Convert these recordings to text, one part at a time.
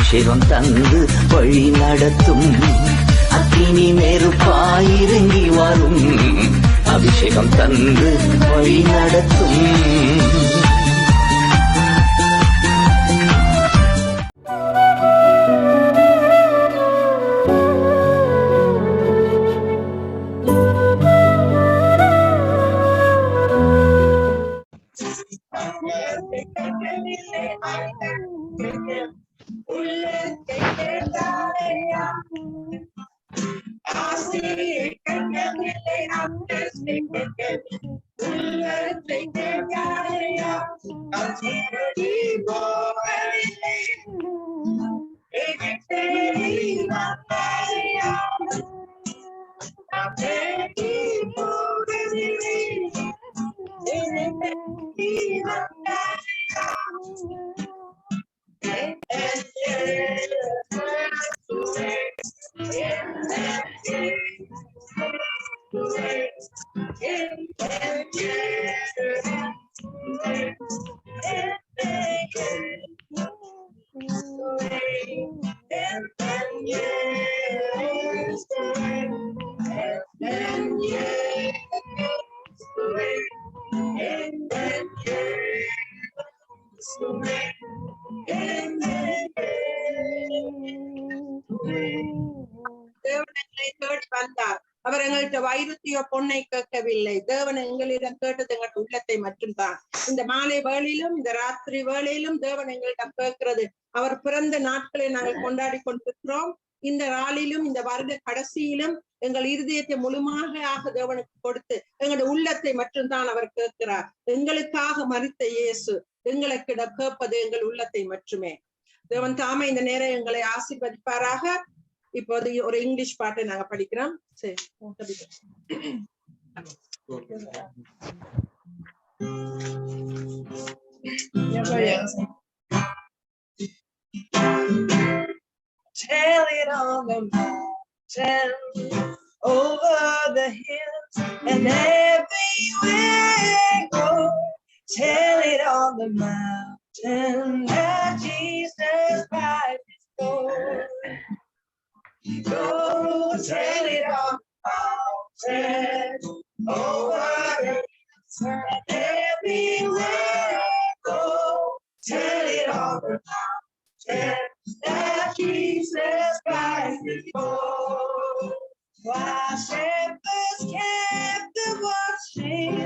அபிஷேகம் தந்து வழி நடத்தும். அக்கினி நெருப்பாயிறங்கி வரும். அபிஷேகம் தந்து வழி நடத்தும். அவர் எங்கள்கிட்ட வைரத்தையோ பொண்ணை கேட்கவில்லை. தேவன் எங்களிடம் கேட்டது எங்கள் உள்ளத்தை மட்டும்தான். இந்த மாலை வேளையிலும் இந்த ராத்திரி வேளையிலும் தேவன் எங்களிடம் கேட்கிறது. அவர் பிறந்த நாட்களை நாங்கள் கொண்டாடி கொண்டிருக்கிறோம். இந்த நாளிலும் இந்த வருட கடைசியிலும் எங்கள் இருதயத்தை முழுமையாக தேவனுக்கு கொடுத்து எங்களுடைய உள்ளத்தை மட்டும்தான் அவர் கேட்கிறார். எங்களுக்காக மரித்த இயேசு எங்களுக்கிடம் கேட்பது எங்கள் உள்ளத்தை மட்டுமே. தேவன் தாமே இந்த நேரம் எங்களை ஆசீர்வதிப்பாராக. இப்போது ஒரு இங்கிலீஷ் பாட்டை நாங்க படிக்கிறோம். சரி, tell it on the mountain, over the hills, and everywhere I go. Tell it on the mountain that Jesus Christ is Lord. Go tell it on the mountain, over the hills, and everywhere I go. Tell it on the mountain that Jesus Christ is Lord. While shepherds kept the watching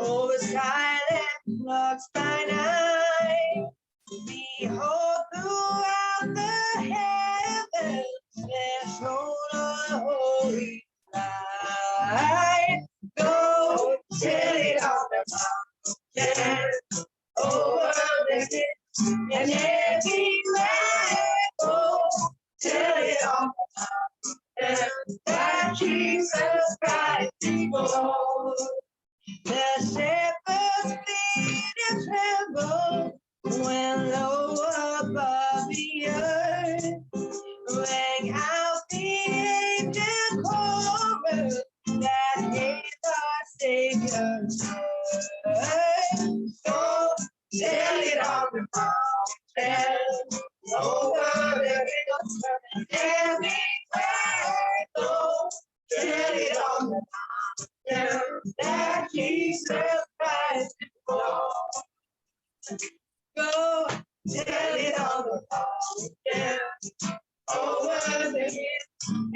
over silent flocks by night, behold, throughout the heavens there shone a holy light. Go tell it on the mountain, over the hills, and everywhere. Tell it on the mountain that Jesus Christ is Lord. The shepherds feed and tremble when low above the earth rang out the angel chorus that is our Savior's birth. So tell it on the mountain, over the hills, everywhere go. Tell it on the mountain that Jesus Christ is Lord. Go tell it on the mountain, over the hills,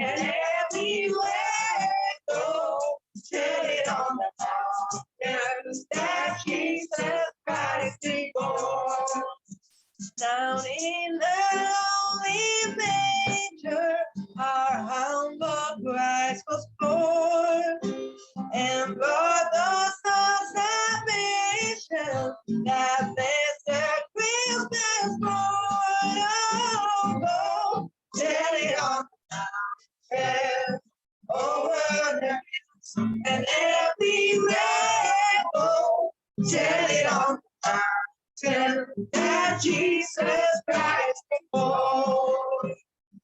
and everywhere go. Tell it on the mountain that Jesus Christ is born. Down in the lonely manger, our humble Christ was born, and brought us our salvation that Mr. Christmas born. Oh, tell it on the mountain, over the hills, and everywhere go. Tell it on the mountain that Jesus Christ is born.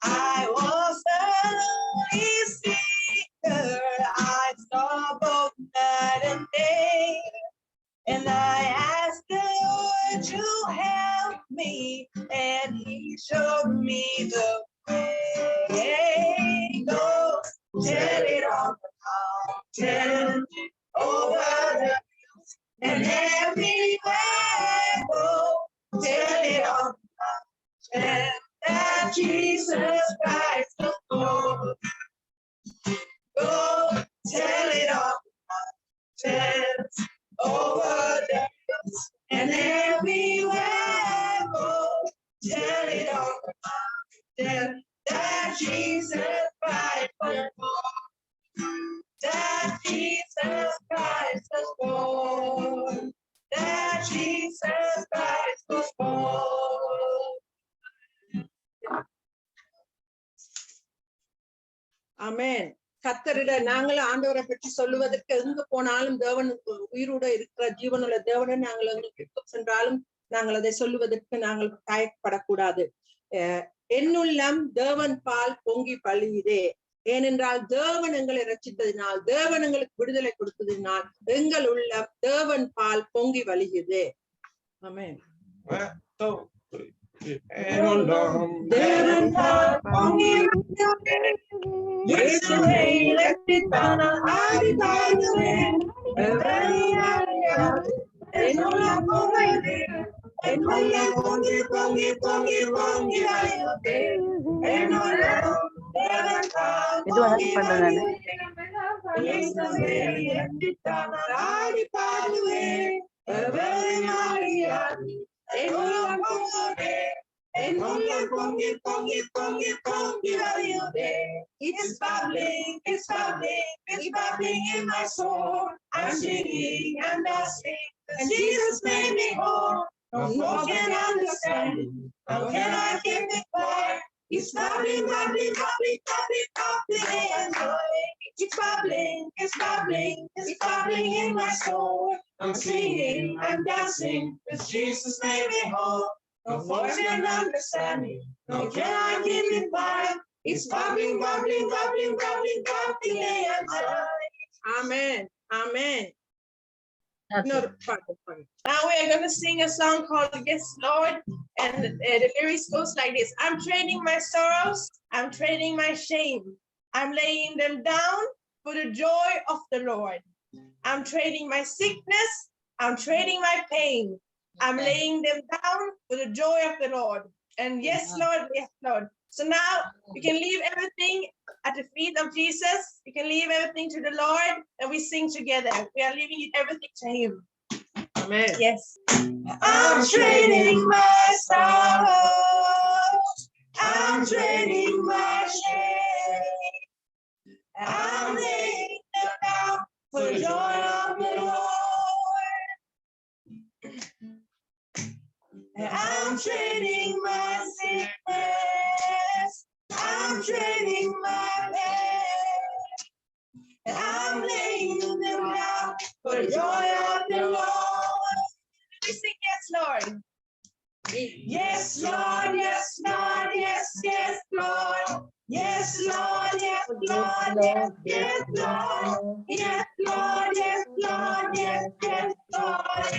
I was a lonely seeker, I saw both night and day, and I asked the Lord to help me, and He showed me tell it on the mountain, over the hills and everywhere I go. Tell it on the mountain that Jesus Christ is Lord. Go tell it on the mountains, over the hills and everywhere I go. Tell it on the mountain that Jesus Christ was born. That Jesus Christ was born. That Jesus Christ was born. ஆமென். கர்த்தரிட நாங்கள் ஆண்டவரை பற்றி சொல்லுவதற்கு எங்கு போனாலும் தேவன் உயிரோட இருக்கிற ஜீவனுள்ள தேவனை நாங்கள் எங்களுக்கு சென்றாலும் நாங்கள் அதை சொல்லுவதற்கு நாங்கள் தயக்கப்படக்கூடாது. என்னுள்ளம் தேவன் பால் பொங்கி பழியுதே. ஏனென்றால் தேவன் எங்களை ரட்சித்ததினால், தேவன் எங்களுக்கு விடுதலை கொடுத்ததினால் எங்கள் உள்ளம் தேவன் பால் பொங்கி வழியுது. ஆமென். தேவன் பால் பொங்கி இயேசுவை இரட்சித்தார் ஆடி பாடுவேன். என்னுள்ளம் பொங்கியதே, என்னுள்ளம் பொங்கி பொங்கி பொங்கி பொங்கி வழியுதே. என்னுள்ளம் தேவன் பால் பொங்கி இயேசுவை இரட்சித்தார் ஆடி பாடுவேன். என்னுள்ளம் பொங்கியதே, என்னுள்ளம் பொங்கி பொங்கி பொங்கி பொங்கி வழியுதே. It's bubbling, it's bubbling, it's bubbling in my soul. I'm singing and dancing, and Jesus made me whole. No more can understand, how can I keep it quiet? It's bubbling, bubbling, bubbling, bubbling, bubbling and joy. It's bubbling, it's bubbling, it's bubbling in my soul. I'm singing, I'm dancing, cause Jesus made me whole. No force and understanding, no can I keep it quiet. It's bubbling, bubbling, bubbling, bubbling, bubbling and joy. Amen. Amen. Now we're going to sing a song called Yes, Lord. And the lyrics goes like this. I'm trading my sorrows. I'm trading my shame. I'm laying them down for the joy of the Lord. I'm trading my sickness. I'm trading my pain. I'm laying them down for the joy of the Lord. And yes, Lord, yes, Lord. So now you can leave everything at the feet of Jesus. You can leave everything to the Lord and we sing together. We are leaving everything to Him. Amen. Yes. I'm trading my sorrows. I'm trading my shame. I'm laying them down for the joy of the Lord. I'm trading my sickness. I'm trading my pain. I'm laying them down for the joy of the Lord. We sing yes, Lord. Yes, Lord, yes, Lord, yes, yes, Lord. Yes, Lord, yes, Lord, yes, yes, Lord. Yes, Lord, yes, Lord, yes, yes, Lord.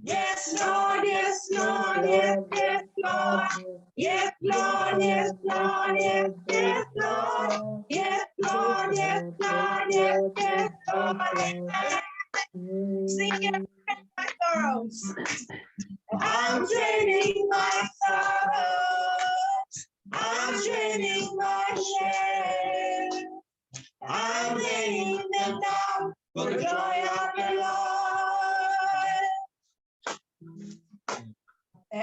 Yes, Lord, yes, Lord, yes, yes, Lord. Yes, Lord, yes, Lord, yes, yes, Lord. Yes, Lord, yes, Lord, yes, yes, Lord. Sing it, my sorrows. I'm trading my sorrows. I'm trading my shame. I'm laying them down for the joy of the Lord.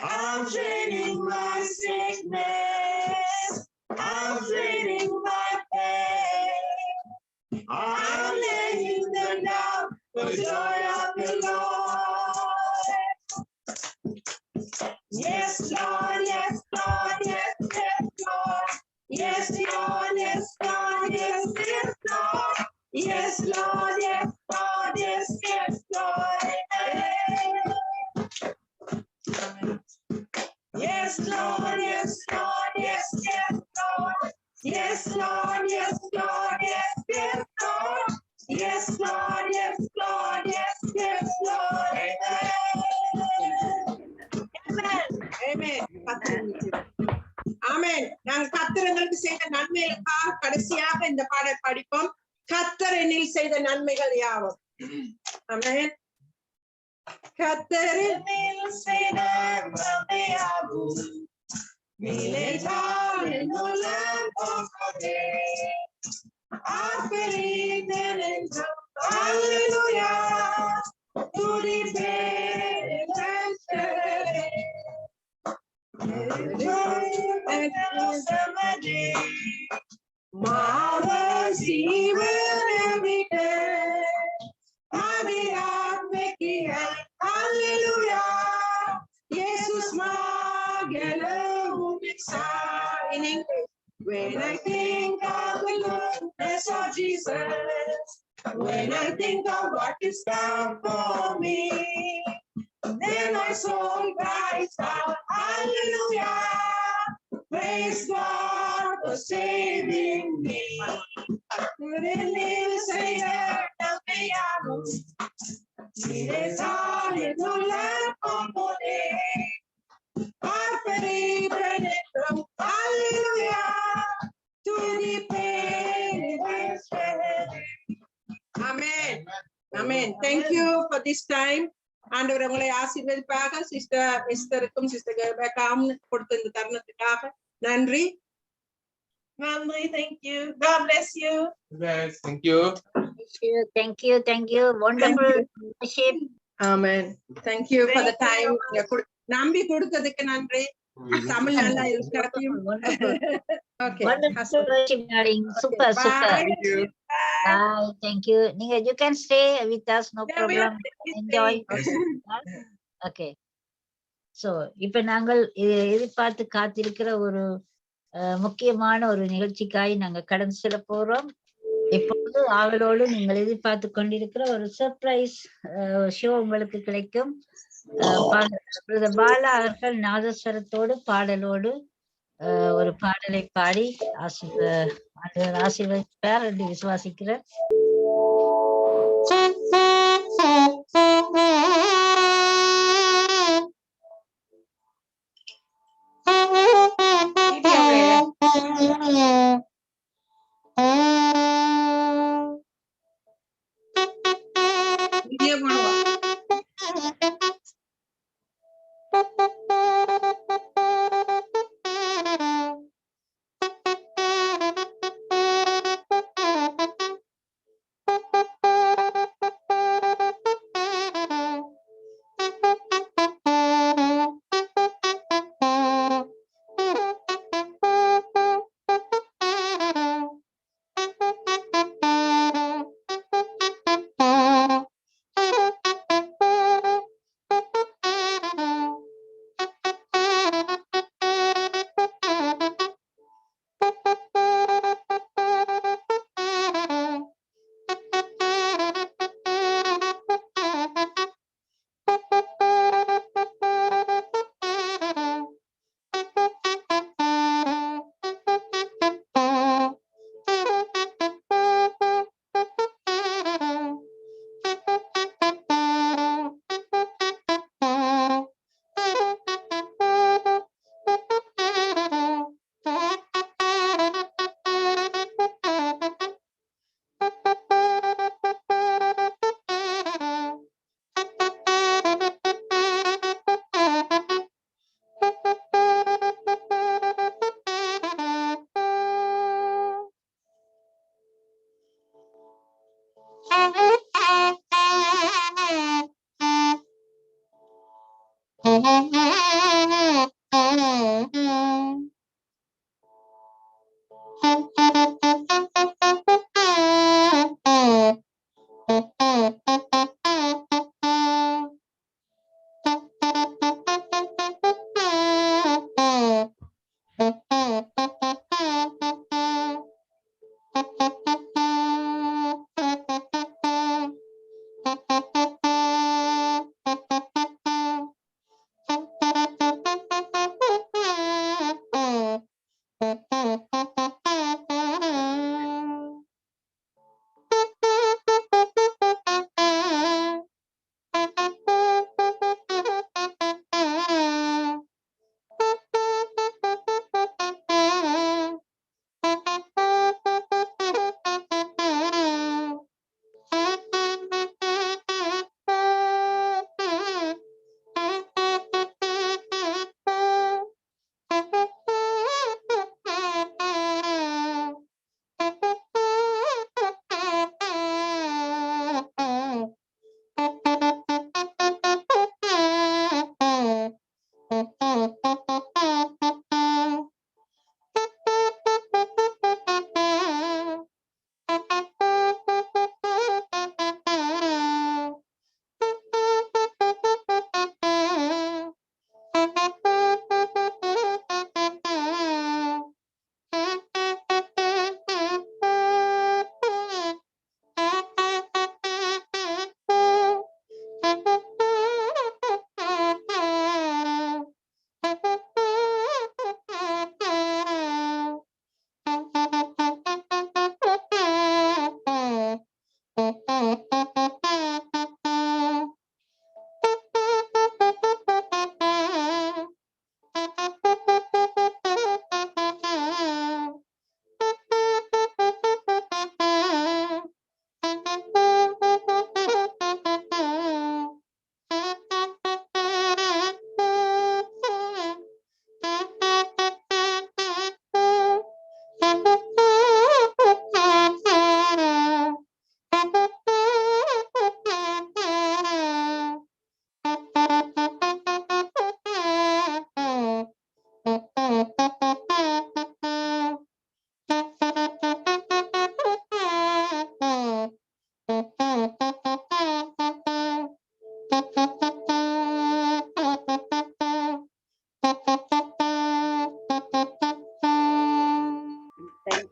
I'm trading my sickness. I'm trading my pain. I'm laying them down for the joy of the Lord. Yes, Lord, yes, Lord, yes, yes, Lord. Yes, Lord, ஆமென். நாங்கள் கர்த்தர் எங்களுக்கு செய்த நன்மைகளுக்காக கடைசியாக இந்த பாடல் படிப்போம். கர்த்தர் என்னில் செய்த நன்மைகள் யாவும். ஆமென். கர்த்தர் என்னில் செய்த நன்மையாகும் நிலைத்தால் என்னுள்ளம் போகுதே. ஆர்ப்பரித்தேன் என்றும் அல்லேலூயா துதிப்பேன் என் கர்த்தரை. Marvelous even every day. Hallelujah. Jesus in English. When I think of the goodness of Jesus, when I think of what is done for me, then my soul cries out, hallelujah. Praise God for saving me. Really say that me amo. Mire sale no la compone. Arperi benedictum. Hallelujah. To the pain. Amen. Amen. Thank you for this time. ஆண்டவர் உங்களை ஆசீர்வதிப்பாக. Sister எஸ்தருக்கும் sister கர்பேக்காவும் கொடுத்த இந்த தருணத்துக்காக நன்றி. Nandri, thank you. God bless you. Yes, thank you. Thank you. Wonderful worship. Amen. Thank you for the Thank you. time. நம்பி கொடுத்ததுக்கு நன்றி. தமிழ் நல்லா இருக்காட்டியும். Wonderful. Okay. Wonderful worship, darling. Super. Thank you. Bye. Thank you. You can stay with us, no Yeah, we problem. are Enjoy. Okay. So, இப்ப நாங்கள் எதிர்பார்த்து காத்திருக்கிற ஒரு முக்கியமான ஒரு நிகழ்ச்சிக்காய் நாங்க கடந்து செல்ல போறோம். இப்பொழுது ஆவலோடு நீங்கள் எதிர்பார்த்து கொண்டிருக்கிற ஒரு சர்ப்ரைஸ் ஷோ உங்களுக்கு கிடைக்கும். பாலா அவர்கள் நாதஸ்வரத்தோடு பாடலோடு ஒரு பாடலை பாடி ஆசீர்வதிப்பார் என்று விசுவாசிக்கிறேன்.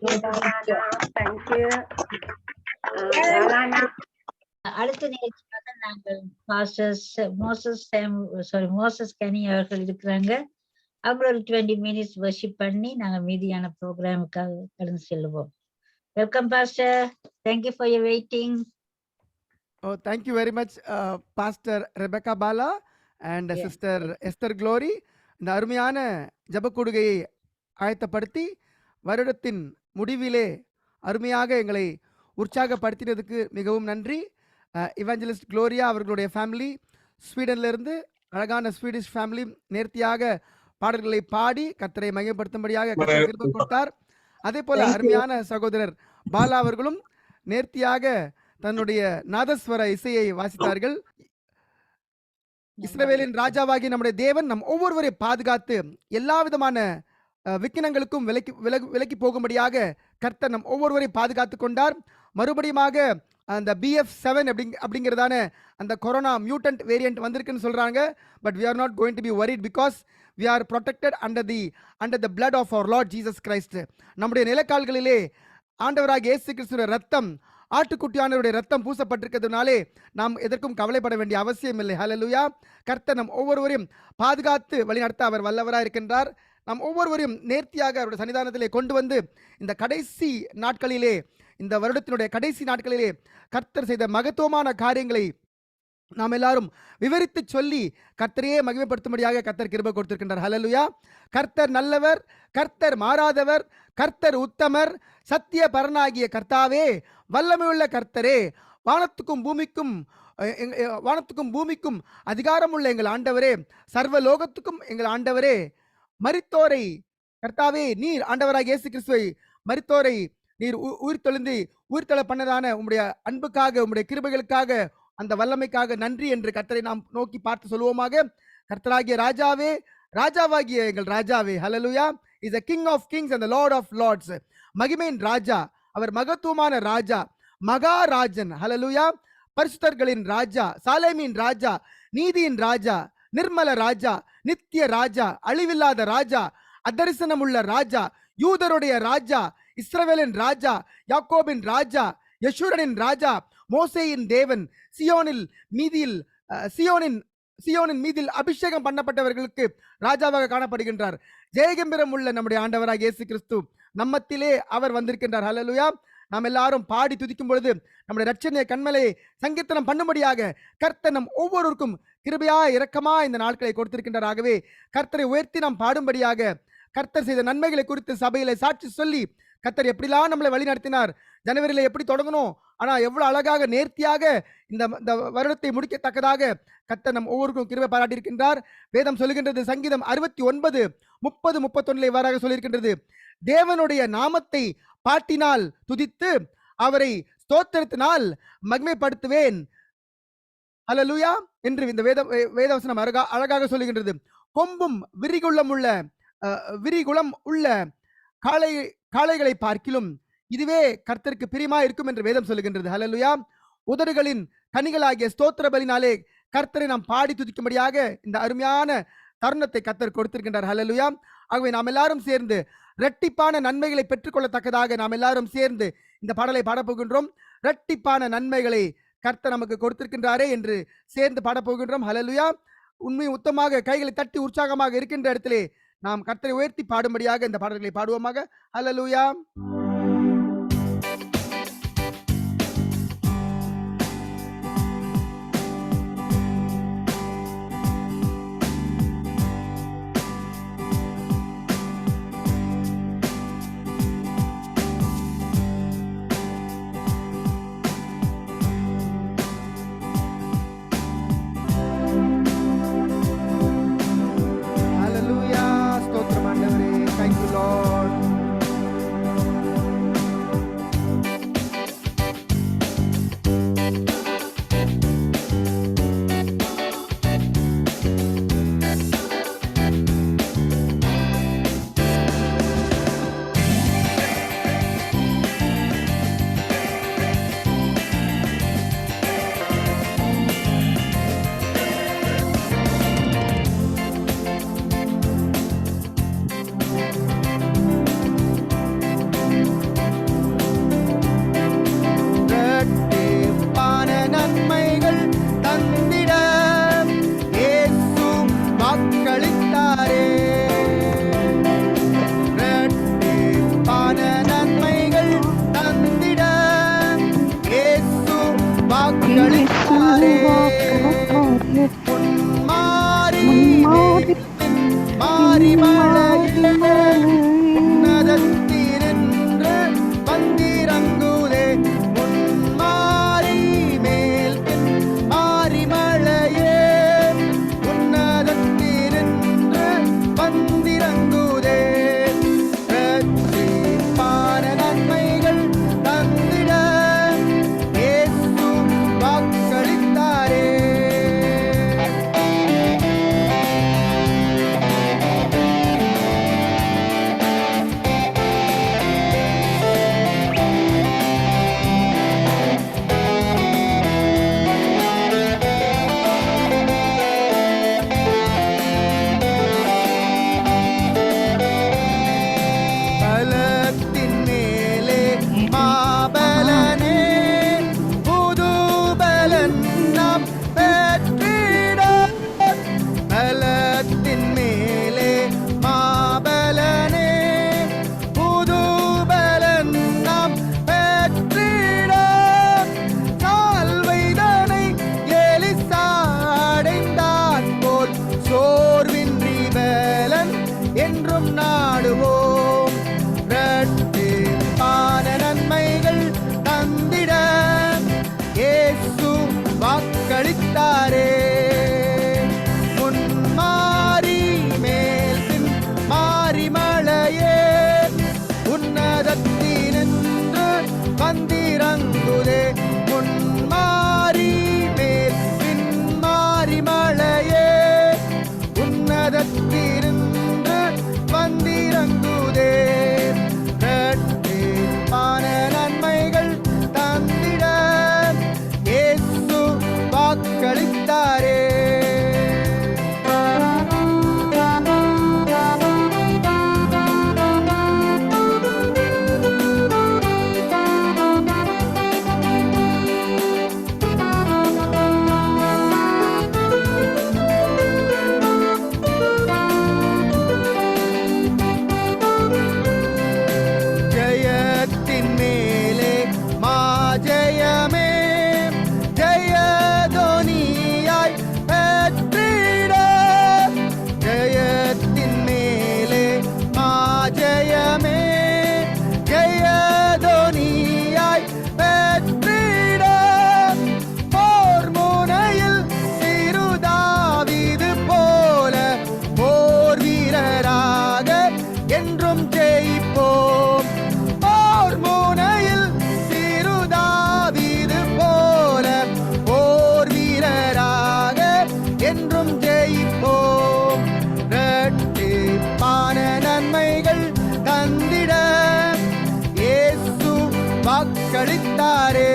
Thank you. Alana. அடுத்த நிகழ்ச்சியாக நாங்கள் மோசஸ் கனி அவர்கள் இருக்கிறாங்க. அவங்க ஒரு 20 மினிட்ஸ் வர்ஷிப் பண்ணி நாங்க மீதியான ப்ரோக்ராமுக்காக கடந்து செல்லுவோம். Welcome pastor. Thank you for your waiting. Oh, thank you very much, Pastor Rebecca Bala and Sister Esther Glory. இந்த அருமையான ஜெபக்கூடுகையை ஆயத்தப்படுத்தி வருடத்தின் முடிவிலே அருமையாக எங்களை உற்சாகப்படுத்தினதுக்கு மிகவும் நன்றி. இவாஞ்சலிஸ்ட் குளோரியா அவர்களுடைய ஃபேமிலி ஸ்வீடன்லேருந்து அழகான ஸ்வீடிஷ் ஃபேமிலி நேர்த்தியாக பாடல்களை பாடி கர்த்தரை மையப்படுத்தும்படியாக கர்த்தர் கிருபை கொடுத்தார். அதே போல அருமையான சகோதரர் பாலா அவர்களும் நேர்த்தியாக தன்னுடைய நாதஸ்வர இசையை வாசித்தார்கள். இஸ்ரவேலின் ராஜாவாகி நம்முடைய தேவன் நம் ஒவ்வொருவரை பாதுகாத்து எல்லா விதமான விக்கினங்களுக்கும் விலக்கி போகும்படியாக கர்த்தர் நம் ஒவ்வொருவரை பாதுகாத்து கொண்டார். மறுபடியுமாக அந்த BF7 அப்படிங்கிறதான அந்த கொரோனா மியூட்டன்ட் வேரியன்ட் வந்திருக்குன்னு சொல்றாங்க. But we are not going to be worried because we are protected under the blood of our Lord Jesus Christ. நம்முடைய நிலக்கால்களிலே ஆண்டவராகிய இயேசு கிறிஸ்துவின் ரத்தம், ஆட்டுக்குட்டியானவருடைய ரத்தம் பூசப்பட்டிருக்கிறதுனாலே நாம் எதற்கும் கவலைப்பட வேண்டிய அவசியம் இல்லை. ஹல்லேலூயா. கர்த்தர் நம் ஒவ்வொருவரையும் பாதுகாத்து வழிநடத்த அவர் வல்லவராக இருக்கின்றார். நாம் ஒவ்வொருவரையும் நேர்த்தியாக அவருடைய சன்னிதானத்திலே கொண்டு வந்து இந்த கடைசி நாட்களிலே, இந்த வருடத்தினுடைய கடைசி நாட்களிலே கர்த்தர் செய்த மகத்துவமான காரியங்களை நாம் எல்லாரும் விவரித்து சொல்லி கர்த்தரையே மகிமைப்படுத்தும்படியாக கர்த்தர் கிருபை கொடுத்திருக்கின்றார். ஹல்லேலூயா. கர்த்தர் நல்லவர், கர்த்தர் மாறாதவர், கர்த்தர் உத்தமர், சத்திய பரனாகிய கர்த்தாவே, வல்லமையுள்ள கர்த்தரே, வானத்துக்கும் பூமிக்கும் அதிகாரமுள்ள எங்கள் ஆண்டவரே, சர்வ லோகத்துக்கும் எங்கள் ஆண்டவரே, மரித்தோரை கர்த்தாவே நீர் ஆண்டவராக இயேசு கிறிஸ்துவை மரித்தோரை நீர் உயிர்த்தெழ பண்ணதான உம்முடைய அன்புக்காக, உம்முடைய கிருபைகளுக்காக, அந்த வல்லமைக்காக நன்றி என்று கர்த்தரை நாம் நோக்கி பார்த்து சொல்லுவோமாக. கர்த்தராகிய ராஜாவே, ராஜாவாகிய எங்கள் ராஜாவே, hallelujah. Is a king of kings and the lord of lords. மகிமையின் ராஜா, அவர் மகத்துவமான ராஜா, மகாராஜன். ஹல்லேலூயா. பரிசுத்தர்களின் ராஜா, சாலேமின் ராஜா, நீதியின் ராஜா, நிர்மல ராஜா, நித்திய ராஜா, அழிவில்லாத ராஜா, அதரிசனமுள்ள ராஜா, யூதருடைய ராஜா, இஸ்ரவேலின் ராஜா, யாக்கோபின் ராஜா, யெஷூரனின் ராஜா, மோசேயின் தேவன், சியோனின் மீதில் அபிஷேகம் பண்ணப்பட்டவர்களுக்கு ராஜாவாக காணப்படுகின்றார். ஜெயகம்பீரம் உள்ள நம்முடைய ஆண்டவராக இயேசு கிறிஸ்து நம்மத்திலே அவர் வந்திருக்கின்றார். ஹல்லேலூயா. நாம் எல்லாரும் பாடி துதிக்கும் பொழுது நம்முடைய ரட்சணையை கண்மலை சங்கீர்த்தனம் பண்ணும்படியாக கர்த்தர் நம் ஒவ்வொருவருக்கும் கிருபையா இரக்கமா இந்த நாட்களை கொடுத்திருக்கின்றார். ஆகவே கர்த்தரை உயர்த்தி நாம் பாடும்படியாக, கர்த்தர் செய்த நன்மைகளை குறித்து சபையில சாட்சி சொல்லி கர்த்தர் எப்படிலாம் நம்மளை வழி நடத்தினார், ஜனவரியில எப்படி தொடங்கணும், ஆனா எவ்வளவு அழகாக நேர்த்தியாக இந்த வருடத்தை முடிக்கத்தக்கதாக கர்த்தர் நம் ஒவ்வொருக்கும் கிருபை பாராட்டியிருக்கின்றார். வேதம் சொல்லுகின்றது, சங்கீதம் 69, 30, 31 இவ்வாறாக சொல்லியிருக்கின்றது, தேவனுடைய நாமத்தை பாட்டினால் துதித்து அவரை ஸ்தோத்திரத்தினால் மகிமைப்படுத்துவேன். ஹல்லேலூயா என்று இந்த வேதவசனம் அழகாக சொல்லுகின்றது. கொம்பும் விரிகுளம் உள்ள காளைகளை பார்க்கிலும் இதுவே கர்த்தருக்கு பிரியமா இருக்கும் என்று வேதம் சொல்லுகின்றது. ஹல்லேலூயா. உதடுகளின் கனிகளாகிய ஸ்தோத்திர பலினாலே கர்த்தரை நாம் பாடி துதிக்கும்படியாக இந்த அருமையான தருணத்தை கர்த்தர் கொடுத்திருக்கின்றார். ஹல்லேலூயா. ஆகவே நாம் எல்லாரும் சேர்ந்து இரட்டிப்பான நன்மைகளை பெற்றுக்கொள்ளத்தக்கதாக நாம் எல்லாரும் சேர்ந்து இந்த பாடலை பாடப்போகின்றோம். இரட்டிப்பான நன்மைகளை கர்த்தர் நமக்கு கொடுத்திருக்கின்றாரே என்று சேர்ந்து பாடப்போகின்றோம். ஹல்லேலூயா. உண்மை உத்தமாக கைகளை தட்டி உற்சாகமாக இருக்கின்ற இடத்திலே நாம் கர்த்தரை உயர்த்தி பாடும்படியாக இந்த பாடல்களை பாடுவோமாக. ஹல்லேலூயா. Thank you, Lord. பலத்தின் மேலே மாபலனே புது பலன் நாம் பெற்றிட பலத்தின் மேலே மாபலனே புது பலன் நாம் பெற்றிட சால்வைதனை எலிசாடைந்தான் போல் சோர்வின்றி பலன் என்றும் நாடுவோம் இரட்டிப்பான நன்மைகள் தந்திட இயேசு வாக்களித்தாரே முன்மாறி மேல் பின் மாறி மழையே உன்னதத்தினின்று வந்திறங்குதே முன்மாறி மேல் பின் மாறி மழையே உன்னதத்தினின்று வந்திறங்குதே இரட்டிப்பான நன்மைகள் தந்திட இயேசு வாக்களித்தாரே ஜெயத்தின் மேலே மாஜெயமே ஜெயதோனியாய் பெற்றிட ஜெயத்தின் மேலே மாஜெயமே ஜெயதோனியாய் பெற்றிட போர் முனையில் சிறுதாவீது போல போர் வீரராக என்றும் ஜெயிப்போம் போர் முனையில் சிறுதாவீது போல போர் வீரராக என்றும் ஜெயிப்போம் இரட்டிப்பான நன்மைகள் தந்திட இயேசு வாக்களித்தாரே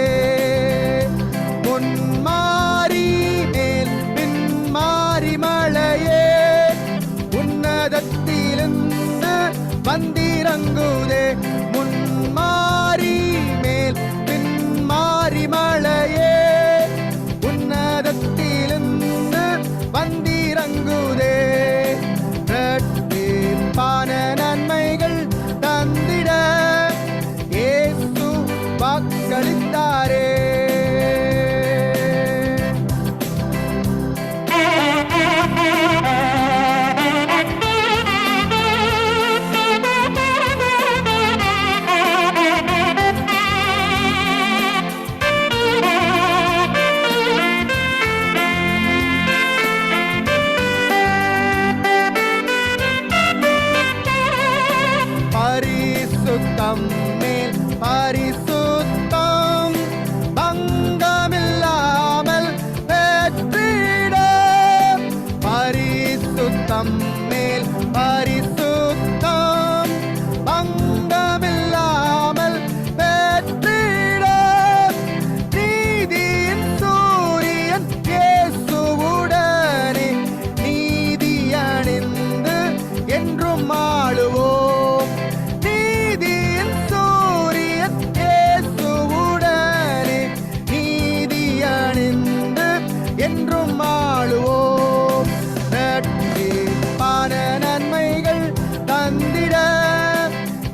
முன்மாறி மேல் பின் மாறி மழையே உன்னதத்திலிருந்து வந்திறங்குதே முன்மாறி மேல் பின் மாறி மழையே உன்னதத்திலிருந்து வந்திறங்குதே இரட்டிப்பான நன்மைகள் தந்திட இயேசு வாக்களித்தாரே பரிசுத்தம் மேல் பரிசுத்தம் பங்கமில்லாமல் பெற்றிட பரிசுத்தம் மேல் பரிசுத்தம் பங்கமில்லாமல் பெற்றிட நீதியின் சூரியன் இயேசுவுடனே நீதி அணிந்து என்றும் ஆளுவோம் நீதியின் சூரியன் இயேசுவுடனே நீதி அணிந்து என்றும் ஆளுவோம் இரட்டிப்பான நன்மைகள் தந்திட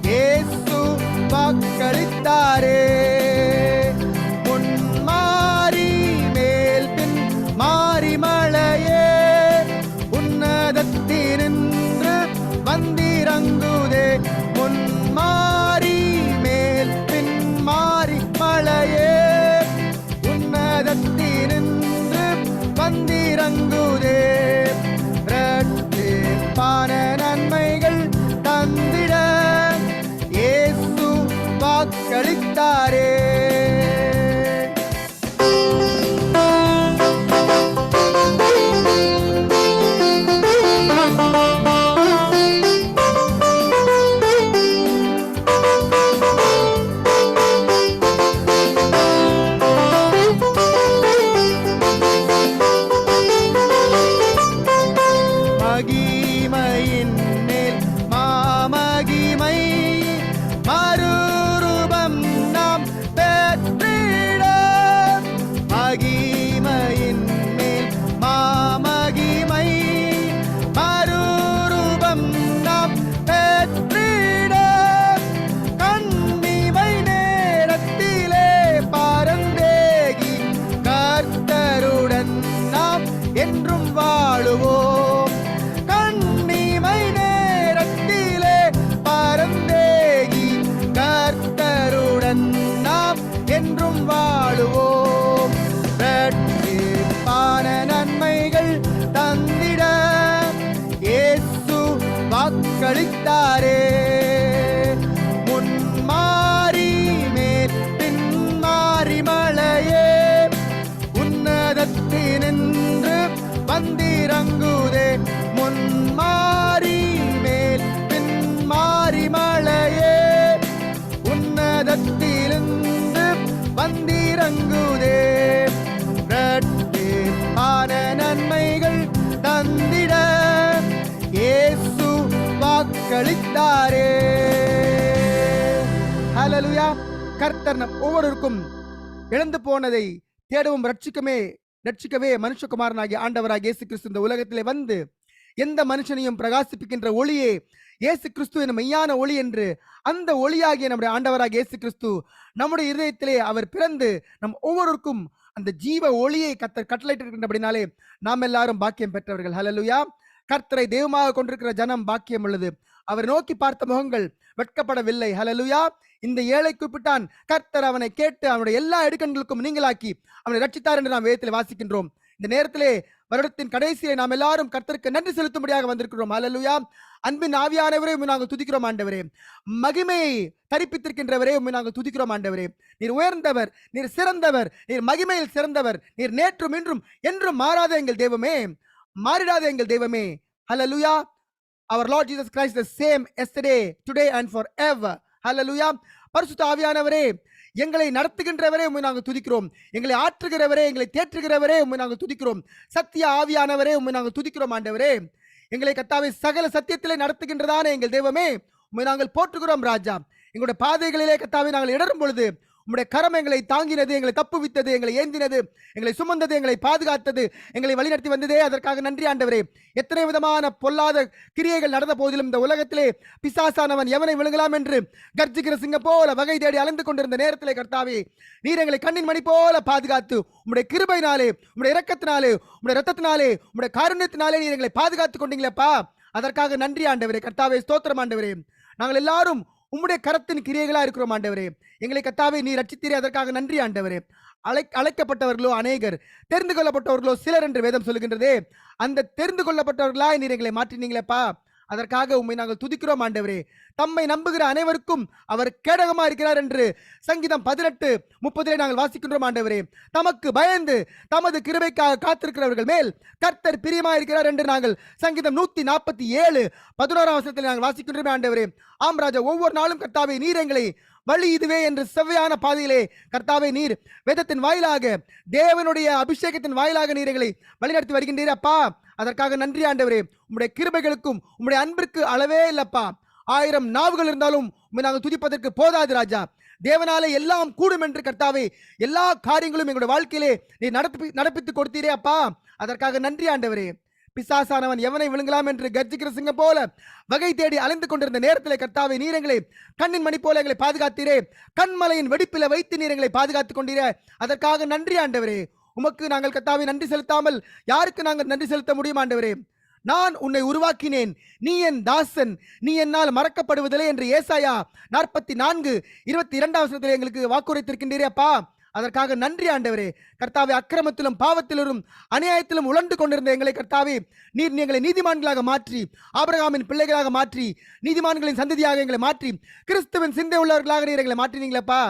இயேசு வாக்களித்தாரே முன்மாறி மேல் பின் மாறி மழையே உன்னதத்தினின்று வந்திறங்குதே முன்மாறி மேல் பின் மாறி மழையே உன்னதத்தினின்று வந்திறங்குதே இரட்டிப்பான நன்மைகள் தந்திட இயேசு வாக்களித்தாரே மகிமையின் மேல் மாமகிமை ஹalleluya. கர்த்தர் நம் ஒவ்வொருவருக்கும் இழந்து போனதை தேடவும் ரட்சிக்கவே மனுஷகுமாரனாகிய ஆண்டவராகிய இயேசு கிறிஸ்து இந்த உலகத்திலே வந்து எந்த மனுஷனையும் பிரகாசிப்பிக்கின்ற ஒளியே இயேசு கிறிஸ்து என்ற மெய்யான ஒளி என்று அந்த ஒளியாகிய நம்முடைய ஆண்டவராகிய இயேசு கிறிஸ்து நம்முடைய இதயத்திலே அவர் பிறந்து நம் ஒவ்வொருவருக்கும் அந்த ஜீவ ஒளியை கர்த்தர் கட்டளையிட்டிருக்கின்றபடினாலே நாம் எல்லாரும் பாக்கியம் பெற்றவர்கள். ஹalleluya. கர்த்தரை தெய்வமாக கொண்டிருக்கிற ஜனம் பாக்கியம் உள்ளது. அவர் நோக்கி பார்த்த முகங்கள் வெட்கப்படவில்லை. ஹalleluya. இந்த ஏழை கூப்பிட்டான், கர்த்தர் அவனை கேட்டு அவனுடைய எல்லா இடுக்கண்களுக்கும் நீங்களாக்கி அவனை ரட்சித்தார் என்று நாம் வேதத்தில் வாசிக்கின்றோம். இந்த நேரத்திலே வருடத்தின் கடைசியை நாம் எல்லாரும் கர்த்தருக்கு நன்றி செலுத்தும்படியாக வந்திருக்கிறோம். ஹalleluya. அன்பின் ஆவியானவரே உம்மை நாங்கள் துதிக்கிறோம் ஆண்டவரே. மகிமையை தரிப்பித்திருக்கின்றவரே உம்மை நாங்கள் துதிக்கிறோம் ஆண்டவரே. நீர் உயர்ந்தவர், நீர் சிறந்தவர், நீர் மகிமையில் சிறந்தவர், நீர் நேற்றும் இன்றும் என்றும் மாறாத எங்கள் தெய்வமே, மாறிடாத எங்கள் தெய்வமே. ஹalleluya. Our Lord Jesus Christ the same yesterday, today and forever. ஹalleluya. பரிசுத்த ஆவியானவரே, எங்களை நடத்துகின்றவரே உம்மை நாங்கள் துதிக்கிறோம். எங்களை ஆற்றுகிறவரே, எங்களை தேற்றுகிறவரே உம்மை நாங்கள் துதிக்கிறோம். சத்திய ஆவியானவரே உம்மை நாங்கள் துதிக்கிறோம் ஆண்டவரே. எங்களை கர்த்தாவே சகல சத்தியத்திலே நடத்துகின்றதான எங்கள் தெய்வமே உம்மை நாங்கள் போற்றுகிறோம் ராஜா. எங்களுடைய பாதைகளிலே கர்த்தாவே நாங்கள் இடரும் பொழுது உம்முடைய கரம் எங்களை தாங்கினது, எங்களை தப்புவித்தது, எங்களை ஏந்தினது, எங்களை சுமந்தது, எங்களை பாதுகாத்தது, எங்களை வழிநடத்தி வந்ததே, அதற்காக நன்றி ஆண்டவரே. எத்தனை விதமான பொல்லாத கிரியைகள் நடந்த போதிலும் இந்த உலகத்திலே பிசாசானவன் எவனை விழுங்கலாம் என்று கர்ஜிக்கிற சிங்கம் போல வகை தேடி அலைந்து கொண்டிருந்த நேரத்திலே கர்த்தாவே நீர் எங்களை கண்ணின் மணி போல பாதுகாத்து உம்முடைய கிருபையினாலே, உம்முடைய இரக்கத்தினாலே, உம்முடைய ரத்தத்தினாலே, உம்முடைய காருண்யத்தினாலே நீர் எங்களை பாதுகாத்து கொண்டீங்களேப்பா. அதற்காக நன்றி ஆண்டவரே. கர்த்தாவே ஸ்தோத்திரம் ஆண்டவரே. நாங்கள் எல்லாரும் உம்முடைய கரத்தின் கிரியைகளா இருக்கிறோம் ஆண்டவரே. எங்களை கர்த்தாவே நீர் ரட்சித்தீரே, அதற்காக நன்றி ஆண்டவரே. அழைக்கப்பட்டவர்களோ அநேகர், தெரிந்து கொள்ளப்பட்டவர்களோ சிலர் என்று வேதம் சொல்லுகின்றதே. அந்த தெரிந்து கொள்ளப்பட்டவர்களாய் நீர் எங்களை மாற்றினீங்களேப்பா. அதற்காக உம்மை நாங்கள் துதிக்கிறோம் ஆண்டவரே. தம்மை நம்புகிற அனைவருக்கும் அவர் கேடகமா இருக்கிறார் என்று சங்கீதம் 18:30 நாங்கள் வாசிக்கின்றோம் ஆண்டவரே. தமக்கு பயந்து தமது கிருபைக்காக காத்திருக்கிறவர்கள் மேல் கர்த்தர் பிரியமா இருக்கிறார் என்று நாங்கள் சங்கீதம் 147:11 நாங்கள் வாசிக்கின்றோம் ஆண்டவரே. ஆம் ராஜா, ஒவ்வொரு நாளும் கர்த்தாவே நீர் எங்களை வழி இதுவே என்று செவ்வையான பாதையிலே கர்த்தாவே நீர் வேதத்தின் வாயிலாக, தேவனுடைய அபிஷேகத்தின் வாயிலாக நீர் எங்களை வழிநடத்தி வருகின்றீர் அப்பா. அதற்காக நன்றி ஆண்டவரே. உம்முடைய கிருபைகளுக்கும் உம்முடைய அன்பிற்கு அளவே இல்லப்பா. 1000 நாவுகள் இருந்தாலும் உம்மை நாங்கள் துதிப்பதற்கு போதாது ராஜா. தேவனாலே எல்லாம் கூடும் என்று கர்த்தாவே எல்லா காரியங்களும் எங்களுடைய வாழ்க்கையிலே நீர் நடப்பித்து கொடுத்தீரே அப்பா. அதற்காக நன்றி ஆண்டவரே. பிசாசானவன் எவனை விழுங்கலாம் என்று கர்ஜிக்கிற சிங்கம் போல வகை தேடி அலைந்து கொண்டிருந்த நேரத்திலே கர்த்தாவே நீர் எங்களை கண்ணின் மணி போல எங்களை பாதுகாத்தீரே. கண்மலையின் வெடிப்பில வைத்து நீர் எங்களை பாதுகாத்துக் கொண்டீரே. அதற்காக நன்றி ஆண்டவரே. உமக்கு நாங்கள் கர்த்தாவே நன்றி செலுத்தாமல் யாருக்கு நாங்கள் நன்றி செலுத்த முடியும் ஆண்டவரே. நான் உன்னை உருவாக்கினேன், நீ என் தாசன், நீ என்னால் மறக்கப்படுவதில்லை என்று ஏசாயா 44:22 எங்களுக்கு வாக்குரைத்திருக்கின்றீரே அப்பா. அதற்காக நன்றி ஆண்டவரே. கர்த்தாவே, அக்கிரமத்திலும் பாவத்திலும் அநியாயத்திலும் உழண்டு கொண்டிருந்த எங்களை கர்த்தாவே நீர் எங்களை நீதிமான்களாக மாற்றி, ஆபிரகாமின் பிள்ளைகளாக மாற்றி, நீதிமான்களின் சந்ததியாக எங்களை மாற்றி, கிறிஸ்துவின் சிந்தை உள்ளவர்களாக நீர் எங்களை மாற்றினீங்களப்பா.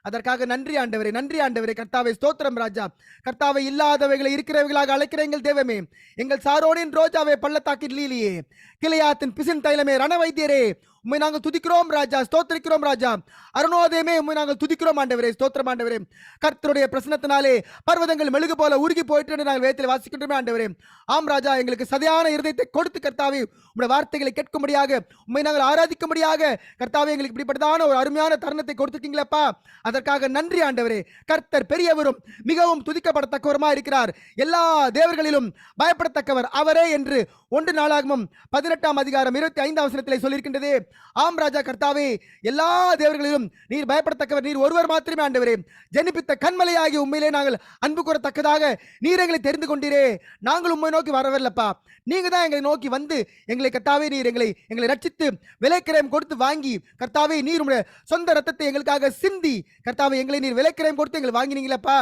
அதற்காக நன்றி ஆண்டவரே. நன்றி ஆண்டவரே. கர்த்தாவே ஸ்தோத்திரம் ராஜா. கர்த்தாவே, இல்லாதவைகளை இருக்கிறவைகளாக அழைக்கிற எங்கள் தேவமே, எங்கள் சாரோனின் ரோஜாவே, பள்ளத்தாக்கின் லீலியே, கிளையாத்தின் பிசின் தைலமே, ரணவைத்தியரே, உம்மை நாங்கள் துதிக்கிறோம் ராஜா, ஸ்தோத்திரிக்கிறோம் ராஜா. அருணோதயமே, உம்மை நாங்கள் துதிக்கிறோம் ஆண்டவரே, ஸ்தோத்திரம் ஆண்டவரே. கர்த்தருடைய பிரசன்னத்தினாலே பர்வதங்கள் மெழுகு போல உருகி போயிட்டு என்று நாங்கள் வேதத்தில் வாசிக்கின்றோமே ஆண்டவரே. ஆம் ராஜா, எங்களுக்கு சதையான இருதயத்தை கொடுத்து கர்த்தாவே உம்முடைய வார்த்தைகளை கேட்கும்படியாக, உம்மை நாங்கள் ஆராதிக்கும்படியாக கர்த்தாவே எங்களுக்கு இப்படிப்பட்டதான ஒரு அருமையான தருணத்தை கொடுத்துட்டீங்களப்பா. அதற்காக நன்றி ஆண்டவரே. கர்த்தர் பெரியவரும் மிகவும் துதிக்கப்படத்தக்கவருமா இருக்கிறார். எல்லா தேவர்களிலும் பயப்படத்தக்கவர் அவரே என்று 1 நாளாகமம் 18:25 சொல்லியிருக்கின்றது. ஆம் ராஜா, கர்த்தாவே, எல்லா தேவர்களிலும் நீர் பயப்படத்தக்கவர் நீர் ஒருவர் மாத்திரமே ஆண்டவரே. ஜனிப்பித்த கண்மலையாகி உண்மையிலே நாங்கள் அன்பு கூறத்தக்கதாக நீர் எங்களை தெரிந்து கொண்டீரே. நாங்கள் உண்மை நோக்கி வரவில்லைப்பா, நீங்க தான் எங்களை நோக்கி வந்து எங்களை கர்த்தாவே நீர் எங்களை ரட்சித்து விலைக்கிரயம் கொடுத்து வாங்கி கர்த்தாவே நீர் உடைய சொந்த ரத்தத்தை எங்களுக்காக சிந்தி கர்த்தாவே எங்களை நீர் விலைக்கிரயம் கொடுத்து எங்களை வாங்கினீங்களேப்பா.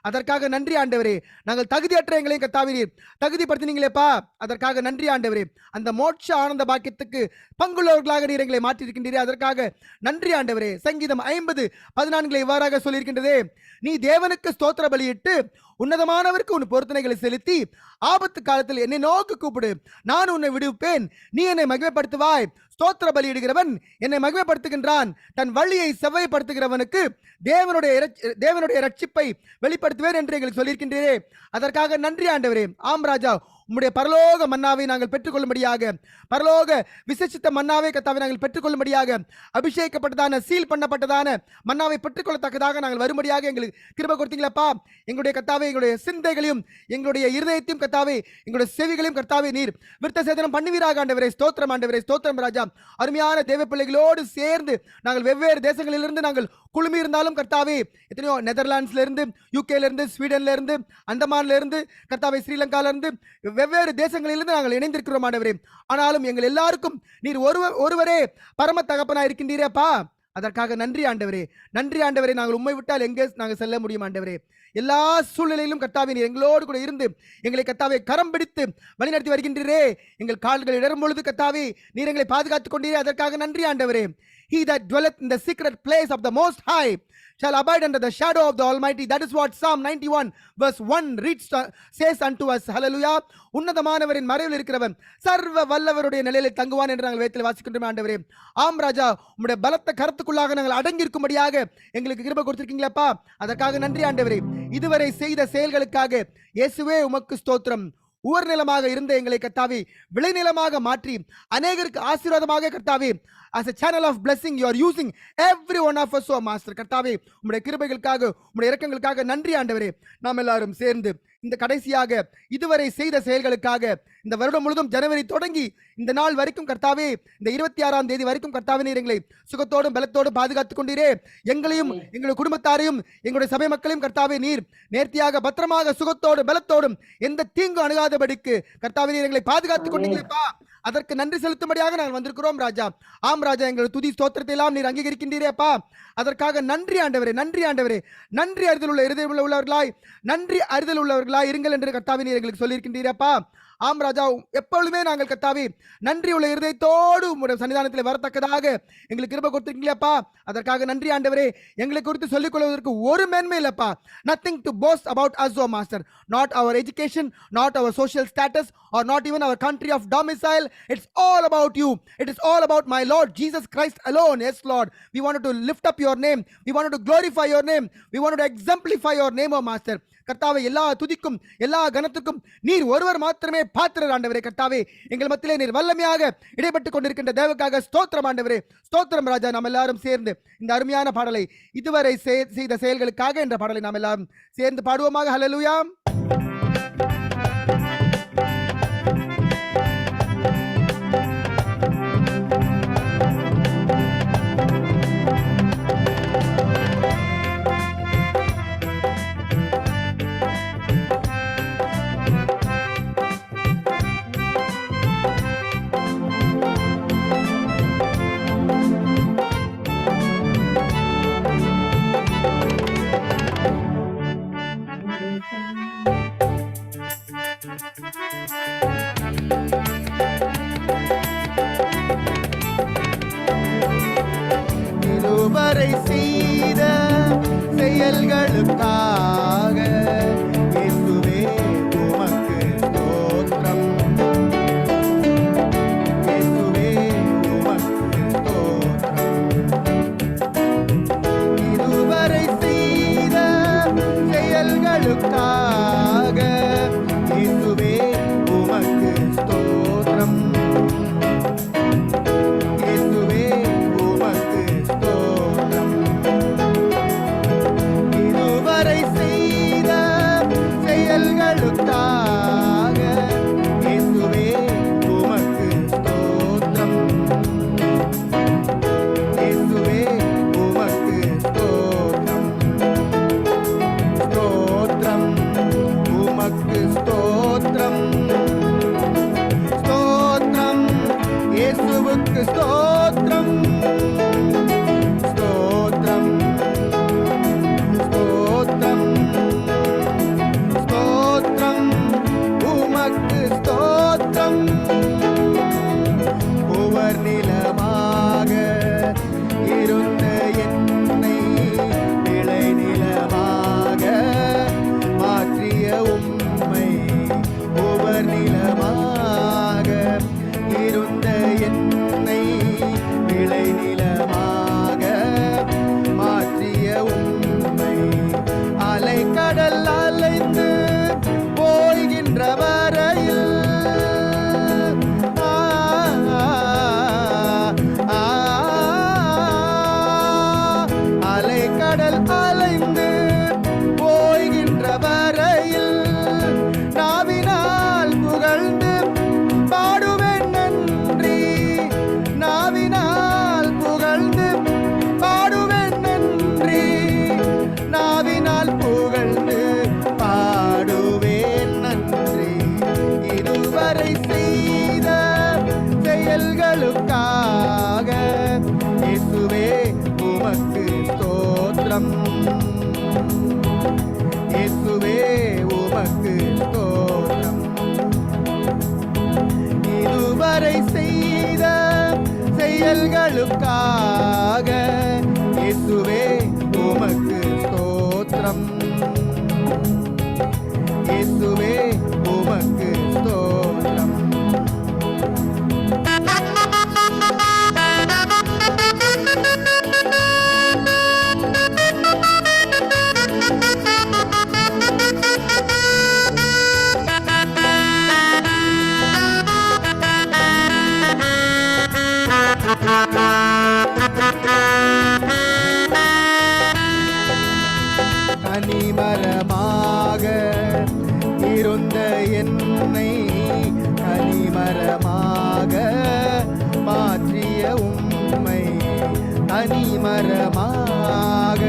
அதற்காக நன்றி ஆண்டவரே. நாங்கள் தகுதியற்ற எங்களையும் கர்த்தாவே நீர் தகுதிப்படுத்தினீங்களேப்பா. அதற்காக நன்றி ஆண்டவரே. அந்த மோட்ச ஆனந்த பாக்கியத்துக்கு பங்குள்ளவர்களாக நீர் எங்களை மாற்றியிருக்கின்றீரே. அதற்காக நன்றி ஆண்டவரே. சங்கீதம் 50:14 இவ்வாறாக சொல்லியிருக்கின்றதே, நீ தேவனுக்கு ஸ்தோத்திர பலியிட்டு உன்னதமானவருக்கு உன் பொருத்தனைகளை செலுத்தி ஆபத்து காலத்தில் என்னை நோக்கி கூப்பிடு, நான் உன்னை விடுவிப்பேன், நீ என்னை மகிமைப்படுத்துவாய். ஸ்தோத்திர பலியிடுகிறவன் என்னை மகிமைப்படுத்துகின்றான், தன் வழியை செவ்வாய்ப்படுத்துகிறவனுக்கு தேவனுடைய ரட்சிப்பை வெளிப்படுத்துவேன் என்று எங்களுக்கு சொல்லியிருக்கின்றீரே. அதற்காக நன்றி ஆண்டவரே. ஆம் ராஜா, உம்முடைய பரலோக மன்னாவை நாங்கள் பெற்றுக்கொள்ளும்படியாக, பரலோக விசேஷித்த மன்னாவை கர்த்தாவே நாங்கள் பெற்றுக்கொள்ளும்படியாக, அபிஷேகப்பட்டதான சீல் பண்ணப்பட்டதான மன்னாவை பெற்றுக்கொள்ளத்தக்கதாக நாங்கள் வரும்படியாக எங்களுக்கு கிருபை கொடுத்தீங்களப்பா. எங்களுடைய கர்த்தாவே எங்களுடைய சிந்தைகளையும் எங்களுடைய இருதயத்தையும் கர்த்தாவே எங்களுடைய செவிகளையும் கர்த்தாவே நீர் விருத்த சேதனம் பண்ணுவீராக ஆண்டவரே. ஸ்தோத்திரம் ஆண்டவரே, ஸ்தோத்திரம் ராஜா. அருமையான தேவ பிள்ளைகளோடு சேர்ந்து நாங்கள் வெவ்வேறு தேசங்களிலிருந்து நாங்கள் குழுமி இருந்தாலும் கர்த்தாவே, எத்தனையோ நெதர்லாண்ட்ஸ்ல இருந்து, யூகேல இருந்து, ஸ்வீடன்ல இருந்து, அந்தமான்ல இருந்து, கர்த்தாவே ஸ்ரீலங்கால இருந்து, வெவ்வேறு தேசங்களிலிருந்து நாங்கள் இணைந்திருக்கிறோம் ஆண்டவரே. ஆனாலும் எங்கள் எல்லாருக்கும் நீர் ஒருவரே பரம தகப்பனா இருக்கின்றீரேப்பா. அதற்காக நன்றி ஆண்டவரே, நன்றி ஆண்டவரே. நாங்கள் உம்மை விட்டால் எங்கே நாங்கள் செல்ல முடியும் ஆண்டவரே? எல்லா சூழ்நிலையிலும் கர்த்தாவே நீர் எங்களோடு கூட இருந்து எங்களை கர்த்தாவே கரம் பிடித்து வழிநடத்தி வருகின்றீரே. எங்கள் கால்கள் இடரும் பொழுது கர்த்தாவே நீர் எங்களை பாதுகாத்துக் கொண்டீரே. அதற்காக நன்றி ஆண்டவரே. He that dwelleth in the secret place of the Most High shall abide under the shadow of the Almighty. That is what Psalm 91 verse 1 says unto us. Hallelujah. உன்னதமானவரின் மறைவில் இருக்கிறவன் சர்வ வல்லவருடைய நிலையிலே தங்குவான் என்று நாங்கள் வேதத்தில் வாசிக்கின்றோம் ஆண்டவரே. ஆம் ராஜா, உம்முடைய பலத்த கருத்துக்குள்ளாக நாங்கள் அடங்கி இருக்கும்படியாக எங்களுக்கு கிருபை கொடுத்திருக்கீங்களப்பா. அதற்காக நன்றி ஆண்டவரே. இதுவரை செய்த செயல்களுக்காக இயேசுவே உமக்கு ஸ்தோத்திரம். ஊர் நிலமாக இருந்த எங்களை கர்த்தாவே விளைநிலமாக மாற்றி அநேகருக்கு ஆசீர்வாதமாக கர்த்தாவே as a channel of blessing you are using every one of us, oh master. கர்த்தாவே உம்முடைய கிருபைகளுக்காக உம்முடைய இரக்கங்களுக்காக நன்றி ஆண்டவரே. நாம் எல்லாரும் சேர்ந்து இந்த கடைசியாக இதுவரை செய்த செயல்களுக்காக இந்த வருடம் முழுதும் ஜனவரி தொடங்கி இந்த நாள் வரைக்கும் கர்த்தாவே, இந்த 26ஆம் தேதி வரைக்கும் கர்த்தாவே நீர் எங்களை சுகத்தோடும் பலத்தோடும் பாதுகாத்துக் கொண்டீரே. எங்களையும் எங்களுடைய குடும்பத்தாரையும் எங்களுடைய சபை மக்களையும் கர்த்தாவே நீர் நேர்த்தியாக பத்திரமாக சுகத்தோடும் பலத்தோடும் எந்த தீங்கு அணுகாதபடிக்கு கர்த்தாவே நீர் எங்களை பாதுகாத்துக் கொண்டீங்களேப்பா. அதற்கு நன்றி செலுத்தும்படியாக நாங்கள் வந்திருக்கிறோம் ராஜா. ஆம் ராஜா, எங்களுடைய துதி ஸ்தோத்திரத்தை எல்லாம் நீர் அங்கீகரிக்கின்றீரேப்பா. அதற்காக நன்றி ஆண்டவரே, நன்றி ஆண்டவரே. நன்றி அறிதல் உள்ள இருதயம் உள்ளவர்களாய், நன்றி அறிதல் உள்ளவர்களாய் இருங்கள் என்று கர்த்தாவே நீர் எங்களுக்கு சொல்லியிருக்கின்றீரேப்பா. ஆம் ராஜா, எப்பொழுதுமே நாங்கள் கர்த்தாவே நன்றி உள்ள இருதயத்தோடு உம்முடைய சன்னிதானத்தில் வரத்தக்கதாக எங்களுக்கு கிருபை கொடுத்திருக்கீங்களப்பா. அதற்காக நன்றி ஆண்டவரே. எங்களை குறித்து சொல்லிக் கொள்வதற்கு ஒரு மேன்மை இல்லப்பா. nothing to boast about us, oh master. Not our education, not our social status, or not even our country of domicile. It's all about you. It is all about my Lord Jesus Christ alone. Yes Lord, we wanted to lift up your name, we wanted to glorify your name, we wanted to exemplify your name, oh master. கர்த்தாவே, எல்லா துதிக்கும் எல்லா கனத்துக்கும் நீர் ஒருவர் மாத்திரமே பாத்திரர் ஆண்டவரே. கர்த்தாவே, எங்கள் மத்தியிலே நீர் வல்லமையாக இடைப்பட்டுக் கொண்டிருக்கின்ற தேவக்காக ஸ்தோத்திரம் ஆண்டவரே, ஸ்தோத்திரம் ராஜா. நாம் எல்லாரும் சேர்ந்து இந்த அருமையான பாடலை இதுவரை செய்த செயல்களுக்காக என்ற பாடலை நாம் எல்லாரும் சேர்ந்து பாடுவோமாக. ஹல்லேலூயா. இதுவரை செய்த செயல்களுக்காக இயேசுவே உமக்கு ஸ்தோத்திரம். இயேசுவே உமக்கு ஸ்தோத்திரம். இதுவரை செய்த செயல்களுக்காக இயேசுவே உமக்கு ஸ்தோத்திரம். இதுவரை செய்த கடல் அலைந்து போய்கின்ற வரையில் நாவினால் புகழ்ந்து பாடுவேன் நன்றி. நாவினால் புகழ்ந்து பாடுவேன் நன்றி. நாவினால் புகழ்ந்து பாடுவேன் நன்றி. இதுவரை செய்த செயல்களுக்காக இயேசுவே உமக்கு ஸ்தோத்திரம். இயேசுவே உமக்கு ஸ்தோத்திரம். இதுவரை செய்த செயல்களுக்காக இயேசுவே உமக்கு ஸ்தோத்திரம். இயேசுவே உமக்கு ஸ்தோத்திரம். கனிமரமாக இருந்த என்னை கனிமரமாக மாற்றிய உம்மை. கனிமரமாக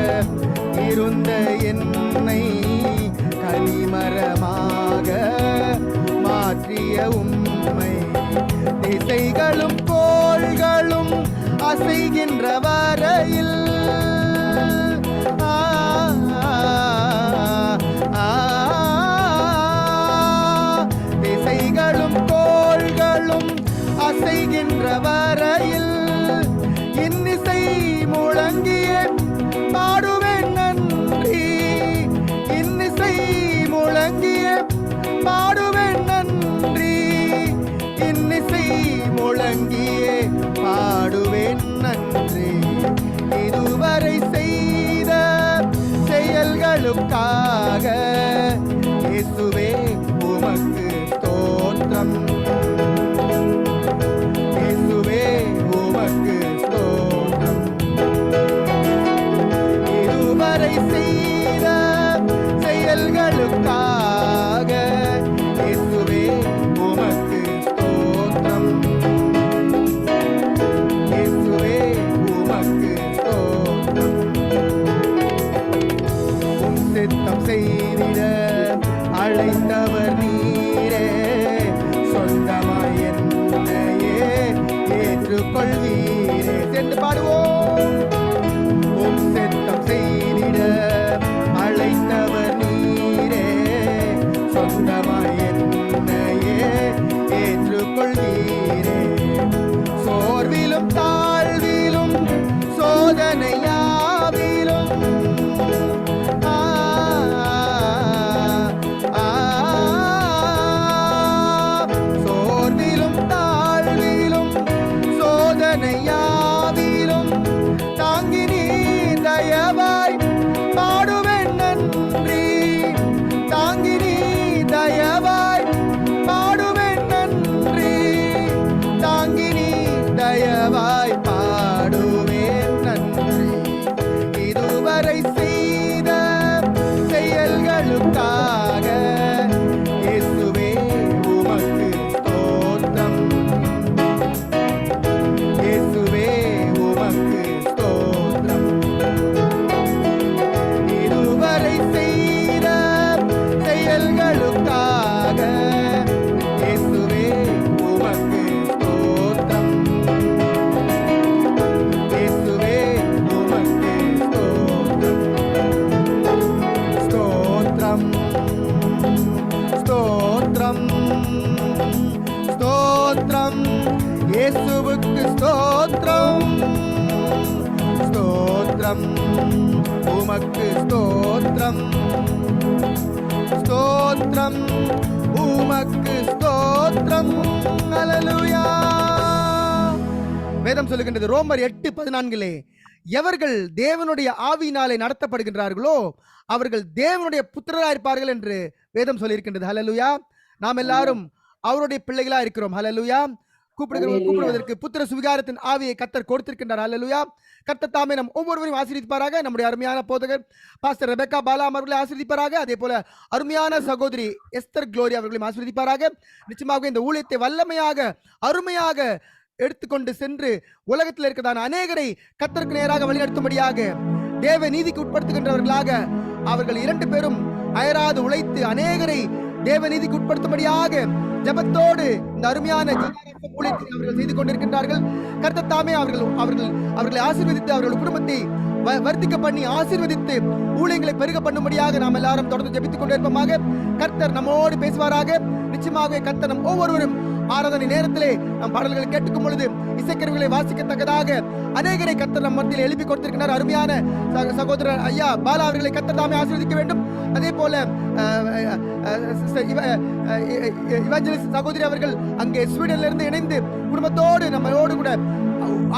இருந்த என்னை கனிமரமாக மாற்றிய உம்மை. திசைகளும் கோள்களும் அசைகின்ற வரையில் திசைகளும் கோள்களும் அசைகின்ற வரையில் இன்னிசை முழங்கிய பாடுவேன் நன்றி. இன்னிசை முழங்கிய பாடுவேன் நன்றி. இன்னிசை முழங்கிய பாடுவேன் நன்றி. இதுவரை செய்த செயல்களுக்காக இயேசுவே உமக்கு ஸ்தோத்திரம். இயேசுவே உமக்கு ஸ்தோத்திரம். இதுவரை செய்த செயல்களுக்காக இயேசுவே உமக்கு ஸ்தோத்திரம். இயேசுவே உமக்கு ஸ்தோத்திரம். உம் சித்தம் செய்திட அழைத்தவர் நீரே. சொந்தமாய் என்னையே ஏற்றுக்கொள்வீரே. சென்று பாடுவோம். உம் சித்தம் செய்திட அழைத்தவர் நீரே. சொந்தமாய் என்னையே ஏற்றுக்கொள்வீரே. சோர்விலும் தாழ்விலும் சோதனையாவிலும் சோர்விலும் தாழ்விலும் சோதனையாவிலும் தாங்கி நீ தயவாய் பாடுவேன் நன்றி. தாங்கி நீ தயவாய் பாடுவேன் நன்றி. தாங்கி நீ தயவாய் பாடுவேன் நன்றி. இதுவரை செய்த செயல்களுக்காக இயேசுவே உமக்கு ஸ்தோத்திரம். இயேசுவே உமக்கு ஸ்தோத்திரம். இதுவரை செய்த செயல்களுக்காக இயேசுவே உமக்கு ஸ்தோத்திரம். இயேசுவே உமக்கு ஸ்தோத்திரம். ஸ்தோத்திரம். ஸ்தோத்திரம். ஸ்தோத்திரம். இயேசுவுக்கு ஸ்தோத்திரம். ஸ்தோத்திரம். உமக்கு ஸ்தோத்திரம். ஸ்தோத்திரம். உமக்கு ஸ்தோத்திரம். அல்லேலூயா. வேதம் சொல்லுகின்றது ரோமர் 8:14 எவர்கள் தேவனுடைய ஆவியினாலே நடத்தப்படுகின்றார்களோ அவர்கள் தேவனுடைய புத்திரராயிருப்பார்கள் என்று வேதம் சொல்லியிருக்கின்றது. ஹல்லேலூயா. நாம் எல்லாரும் அவருடைய பிள்ளைகளா இருக்கிறோம். ஹல்லேலூயா. கூப்பிடுவதற்கு புத்திர சுவிகாரத்தின் ஆவியை கர்த்தர் கொடுத்திருக்கின்றார். அல்லேலூயா. கர்த்தர் தாமே நம் ஒவ்வொருவரையும் ஆசீர்வதிப்பாராக. நம்முடைய அருமையான போதகர் பாஸ்டர் ரெபெக்கா பாலா அவர்களை ஆசீர்வதிப்பாராக. அதே போல அருமையான சகோதரி எஸ்தர் குளோரி அவர்களையும் ஆசீர்வதிப்பாராக. நிச்சயமாக இந்த ஊழியத்தை வல்லமையாக அருமையாக எடுத்துக்கொண்டு சென்று உலகத்தில் இருக்கிறதான அநேகரை கர்த்தருக்கு நேராக வழிநடத்தும்படியாக தேவ நீதிக்கு உட்படுத்துகின்றவர்களாக அவர்கள் 2 பேரும் அயராது உழைத்து அநேகரை தேவ நீதிக்கு உட்படுத்தும்படியாக ஜெபத்தோடு இந்த அருமையான ஊழியத்தை அவர்கள் செய்து கொண்டிருக்கின்றார்கள். கர்த்தர் தாமே அவர்களை ஆசீர்வதித்து அவர்கள் குடும்பத்தை வர்த்திக்க பண்ணி ஆசீர்வதித்து ஊழியங்களை பெருக பண்ணும்படியாக நாம் எல்லாரும் தொடர்ந்து ஜெபித்துக் கொண்டிருப்போமாக. கர்த்தர் நம்மோடு பேசுவாராக. நிச்சயமாக கர்த்தர் நம் ஒவ்வொருவரும் ஆராதனை நேரத்திலே நம் பாடல்களை கேட்டுக்கும் பொழுது இசைக்கருவிகளை வாசிக்கத்தக்கதாக அநேகரை கர்த்தர் நம் மத்தியில் எழுப்பி கொடுத்திருக்கிறார். அருமையான சகோதரர் ஐயா பாலா அவர்களை கர்த்தர் தாமே ஆசீர்வதிக்க வேண்டும். அதே போல சகோதரி அவர்கள் அங்கே ஸ்வீடன்ல இருந்து இணைந்து குடும்பத்தோடு நம்மளோடு கூட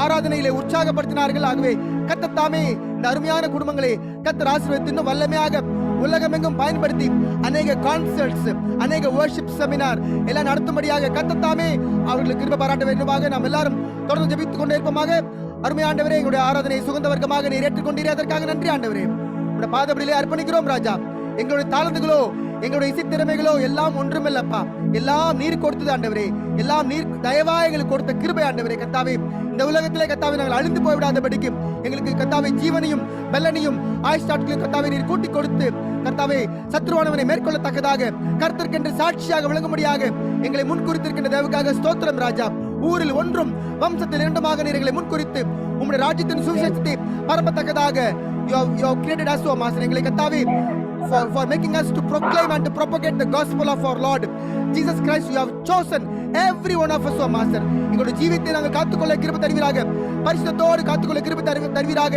ஆராதனையிலே உற்சாகப்படுத்தினார்கள். ஆகவே கர்த்தர் தாமே இந்த அருமையான குடும்பங்களை கர்த்தர் ஆசீர்வதித்து இன்னும் வல்லமையாக உலகமெங்கும் பயன்படுத்தி அநேக கான்சர்ட்ஸ், அநேக வர்ஷிப் செமினார் எல்லாம் நடத்தும்படியாக கர்த்தர் தாமே அவர்களுக்கு கிருபை பாராட்ட வேண்டுமாக நாம் எல்லாரும் தொடர்ந்து ஜெபித்துக் கொண்டே இருப்போமாக. அருமை ஆண்டவரே, எங்களுடைய ஆராதனை சுகந்த வர்க்கமாக நீர் ஏற்றுக்கொண்டீரே, அதற்காக நன்றி ஆண்டவரே. உங்களுடைய பாதபடியிலே அர்ப்பணிக்கிறோம் ராஜா. எங்களுடைய தாளந்துகளோ எங்களுடைய இசை திறமைகளோ எல்லாம் ஒன்றுமில்லப்பா, எல்லாம் நீர் கொடுத்தது ஆண்டவரே. எல்லாம் நீர் தயவா எங்களுக்கு கொடுத்த கிருபை ஆண்டவரே. கர்த்தாவே, இந்த உலகத்திலே கர்த்தாவே நாங்கள் அழிந்து போய்விடாதபடிக்கு எங்களுக்கு கர்த்தாவே ஜீவனையும் பெல்லனையும் ஆயுஷ்டாட்களையும் கர்த்தாவே நீர் கூட்டி கொடுத்து கர்த்தாவே சத்ருவானவனை மேற்கொள்ளத்தக்கதாக கர்த்தர்க்கென்று சாட்சியாக விளங்கும்படியாக எங்களை முன்குறித்திருக்கின்ற தேவக்காக ஸ்தோத்திரம் ராஜா. ஊரில் ஒன்றும் வம்சத்தில் 2மாக நீர் எங்களை முன்குறித்து உம்முடைய ராஜ்யத்தின் சுவிசேஷத்தை பரப்பத்தக்கதாக you have created us, O Master. எங்களை கர்த்தாவே for making us to proclaim and to propagate the gospel of our Lord Jesus Christ. You have chosen every one of us, O Master. எங்களுடைய ஜீவித்தை நாங்கள் காத்துக்கொள்ள கிருபை தருவீராக. பரிசுத்தத்தோடு காத்துக்கொள்ள கிருபை தருவீராக.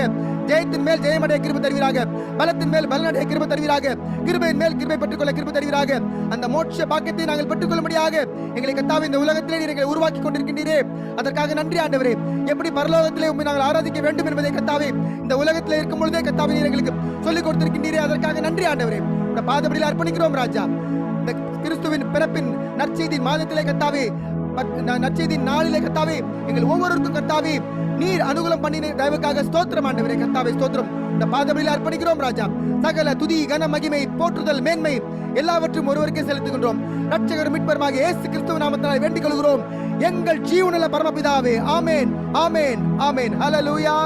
ஜெயத்தின் மேல் ஜெயமடைய கிருபை தருவீராக. பலத்தின் மேல் பலனடைய கிருபை தருவீராக. கிருபையின் மேல் கிருபை பெற்றுக்கொள்ள கிருபை தருவீராக. அந்த மோட்ச பாக்கியத்தை நாங்கள் பெற்றுக்கொள்ளும்படியாக எங்களை கர்த்தாவே இந்த உலகத்திலே நீர் எங்களை உருவாக்கி கொண்டிருக்கின்றீரே, அதற்காக நன்றி ஆண்டவரே. எப்படி பரலோகத்திலே உம்மை நாங்கள் ஆராதிக்க வேண்டும் என்பதை கர்த்தாவே இந்த உலகத்திலே இருக்கும் பொழுதே கர்த்தாவே நீர் எங்களுக்கு சொல்லிக் கொடுத்திருக்கின்றீரே, அதற்காக நன்றி ஆண்டவரே. இந்த பாதபடியில் அர்ப்பணிக்கிறோம் ராஜா. இந்த கிறிஸ்துவின் பிறப்பின் நற்செய்தி மாதத்திலே கர்த்தாவே, நற்செய்தி நாளிலே கர்த்தாவே எங்கள் ஒவ்வொருவருக்கும் கர்த்தாவே நீர் அனுகூலம் பண்ணின தயவுக்காக ஸ்தோத்திரம் ஆண்டவரே. கர்த்தாவே ஸ்தோத்திரம். இந்த பாதபடியில் அர்ப்பணிக்கிறோம் ராஜா. சகல துதி கன மகிமை போற்றுதல் மேன்மை எல்லாவற்றும் ஒருவருக்கே செலுத்துகின்றோம். ரட்சகர் மீட்பருமாகிய இயேசு கிறிஸ்துவின் நாமத்தினாலே வேண்டிக் கொள்கிறோம் எங்கள் ஜீவனுள்ள பரமபிதாவே. ஆமென், ஆமென், ஆமென். ஹல்லேலூயா.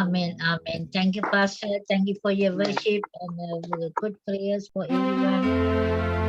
Amen. Amen. Thank you, Pastor. Thank you for your worship and good prayers for everyone.